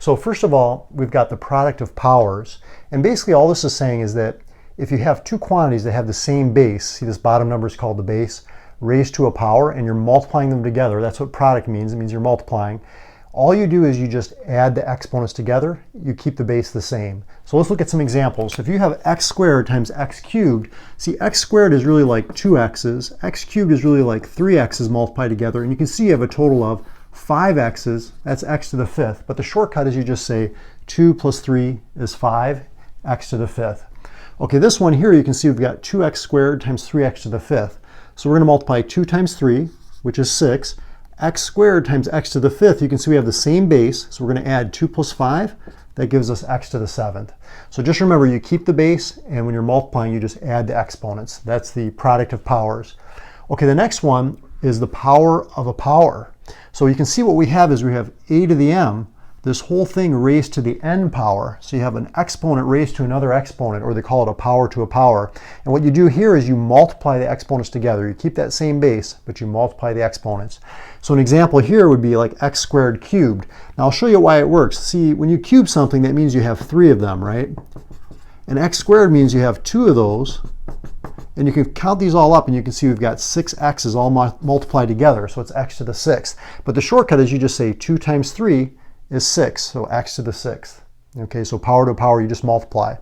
So first of all, we've got the product of powers. And basically all this is saying is that if you have two quantities that have the same base, see this bottom number is called the base, raised to a power, and you're multiplying them together, that's what product means, it means you're multiplying. All you do is you just add the exponents together, you keep the base the same. So let's look at some examples. If you have x squared times x cubed, see x squared is really like 2x's, x cubed is really like 3x's multiplied together, and you can see you have a total of 5x's, that's x to the fifth. But the shortcut is you just say 2 plus 3 is 5, x to the fifth. Okay, this one here you can see we've got 2x squared times 3x to the fifth. So we're going to multiply 2 times 3, which is 6. X squared times x to the fifth, you can see we have the same base, so we're going to add 2 plus 5. That gives us x to the seventh. So just remember, you keep the base, and when you're multiplying, you just add the exponents. That's the product of powers. Okay, the next one is the power of a power. So you can see what we have is we have a to the m, this whole thing raised to the n power. So you have an exponent raised to another exponent, or they call it a power to a power. And what you do here is you multiply the exponents together. You keep that same base, but you multiply the exponents. So an example here would be like x squared cubed. Now I'll show you why it works. See, when you cube something, that means you have 3 of them, right? And x squared means you have 2 of those. And you can count these all up, and you can see we've got 6 x's all multiplied together, so it's x to the sixth. But the shortcut is you just say 2 times 3 is 6, so x to the sixth. Okay, so power to power, you just multiply.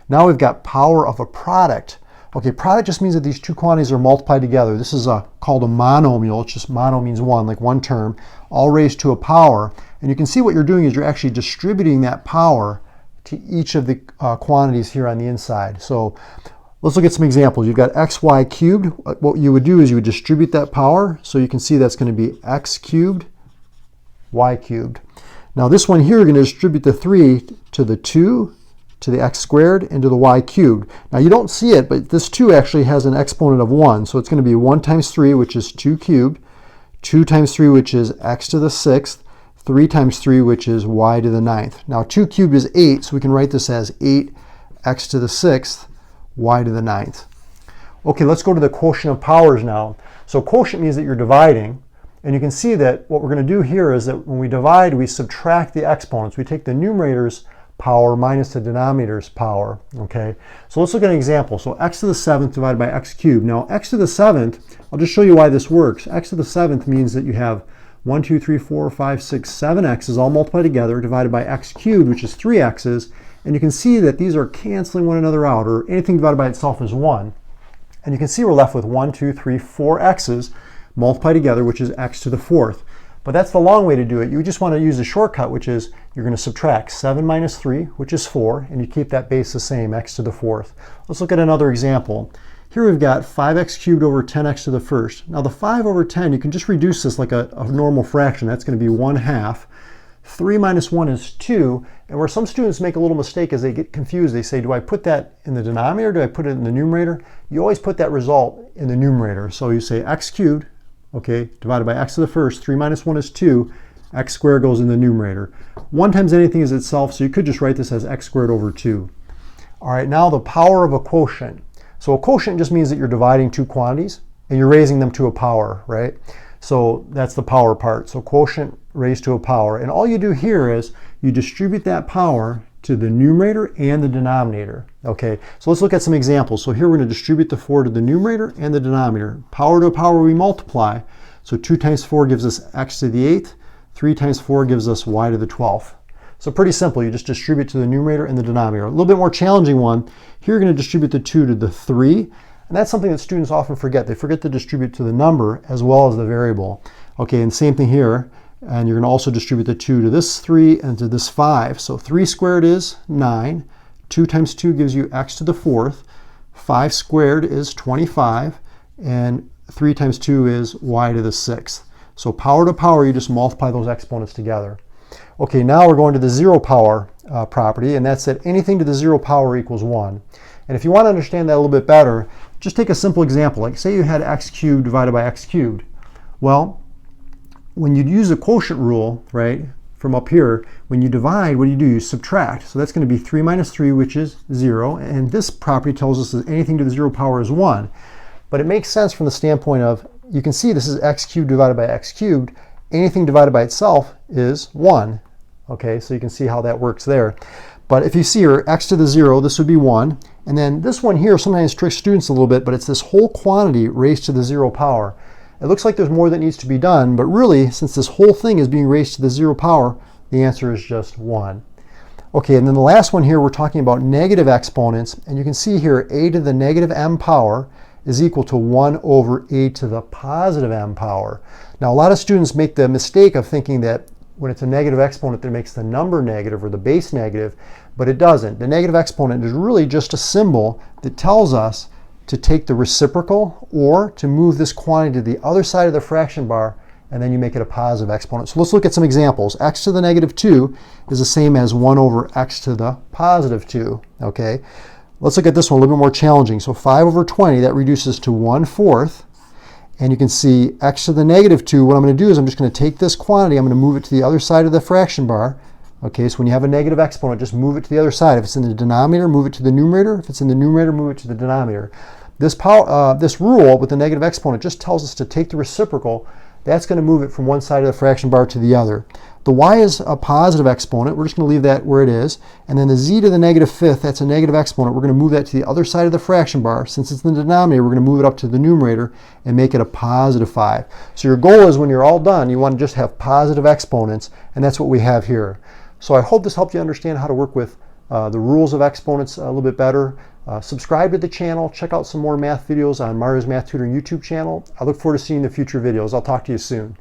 Now we've got power of a product. Okay, product just means that these two quantities are multiplied together. This is called a monomial. It's just mono means one, like one term, all raised to a power. And you can see what you're doing is you're actually distributing that power to each of the quantities here on the inside. So let's look at some examples. You've got xy cubed. What you would do is you would distribute that power. So you can see that's going to be x cubed, y cubed. Now this one here, you're going to distribute the 3 to the 2, to the x squared, and to the y cubed. Now you don't see it, but this 2 actually has an exponent of 1. So it's going to be 1 times 3, which is 2 cubed, 2 times 3, which is x to the sixth, 3 times 3, which is y to the ninth. Now 2 cubed is 8, so we can write this as 8 x to the sixth, y to the ninth. Okay, let's go to the quotient of powers now. So quotient means that you're dividing. And you can see that what we're going to do here is that when we divide, we subtract the exponents. We take the numerator's power minus the denominator's power. Okay, so let's look at an example. So x to the seventh divided by x cubed. Now x to the seventh, I'll just show you why this works. X to the seventh means that you have 1, 2, 3, 4, 5, 6, 7 x's all multiplied together divided by x cubed, which is 3 x's. And you can see that these are canceling one another out, or anything divided by itself is 1. And you can see we're left with 1, 2, 3, 4 x's multiply together, which is x to the fourth. But that's the long way to do it. You just want to use a shortcut, which is you're going to subtract 7 minus 3, which is 4, and you keep that base the same, x to the fourth. Let's look at another example. Here we've got 5x cubed over 10x to the first. Now the 5 over 10, you can just reduce this like a normal fraction. That's going to be 1/2. 3 minus 1 is 2, and where some students make a little mistake is they get confused. They say, do I put that in the denominator, do I put it in the numerator? You always put that result in the numerator. So you say x cubed, okay, divided by x to the first, 3 minus 1 is 2, x squared goes in the numerator. 1 times anything is itself, so you could just write this as x squared over 2. All right, now the power of a quotient. So a quotient just means that you're dividing two quantities, and you're raising them to a power, right? So that's the power part. So quotient raised to a power. And all you do here is you distribute that power to the numerator and the denominator. Okay, so let's look at some examples. So here we're going to distribute the 4 to the numerator and the denominator. Power to a power, we multiply. So 2 times 4 gives us x to the 8th. 3 times 4 gives us y to the 12th. So pretty simple. You just distribute to the numerator and the denominator. A little bit more challenging one. Here you're going to distribute the 2 to the 3. And that's something that students often forget. They forget to distribute to the number as well as the variable. Okay, and same thing here. And you're going to also distribute the 2 to this 3 and to this 5. So 3 squared is 9. 2 times 2 gives you x to the fourth. 5 squared is 25. And 3 times 2 is y to the sixth. So power to power, you just multiply those exponents together. Okay, now we're going to the zero power property, and that's that anything to the zero power equals 1. And if you want to understand that a little bit better, just take a simple example. Like say you had x cubed divided by x cubed. Well, when you use a quotient rule, right, from up here, when you divide, what do? You subtract. So that's going to be 3 minus 3, which is 0. And this property tells us that anything to the 0 power is 1. But it makes sense from the standpoint of, you can see this is x cubed divided by x cubed. Anything divided by itself is 1. Okay, so you can see how that works there. But if you see here, x to the 0, this would be 1. And then this one here sometimes tricks students a little bit, but it's this whole quantity raised to the 0 power. It looks like there's more that needs to be done, but really, since this whole thing is being raised to the 0 power, the answer is just 1. Okay, and then the last one here, we're talking about negative exponents. And you can see here, a to the negative m power is equal to 1 over a to the positive m power. Now, a lot of students make the mistake of thinking that when it's a negative exponent that makes the number negative or the base negative, but it doesn't. The negative exponent is really just a symbol that tells us to take the reciprocal or to move this quantity to the other side of the fraction bar, and then you make it a positive exponent. So let's look at some examples. X to the negative 2 is the same as 1 over x to the positive 2. Okay, let's look at this one a little bit more challenging. So 5 over 20, that reduces to 1/4. And you can see x to the negative 2, what I'm going to do is I'm just going to take this quantity, I'm going to move it to the other side of the fraction bar. Okay, so when you have a negative exponent, just move it to the other side. If it's in the denominator, move it to the numerator. If it's in the numerator, move it to the denominator. This rule with the negative exponent just tells us to take the reciprocal. That's going to move it from one side of the fraction bar to the other. The y is a positive exponent. We're just going to leave that where it is. And then the z to the negative 5th, that's a negative exponent. We're going to move that to the other side of the fraction bar. Since it's in the denominator, we're going to move it up to the numerator and make it a positive 5. So your goal is when you're all done, you want to just have positive exponents, and that's what we have here. So I hope this helped you understand how to work with the rules of exponents a little bit better. Subscribe to the channel. Check out some more math videos on Mario's Math Tutoring YouTube channel. I look forward to seeing the future videos. I'll talk to you soon.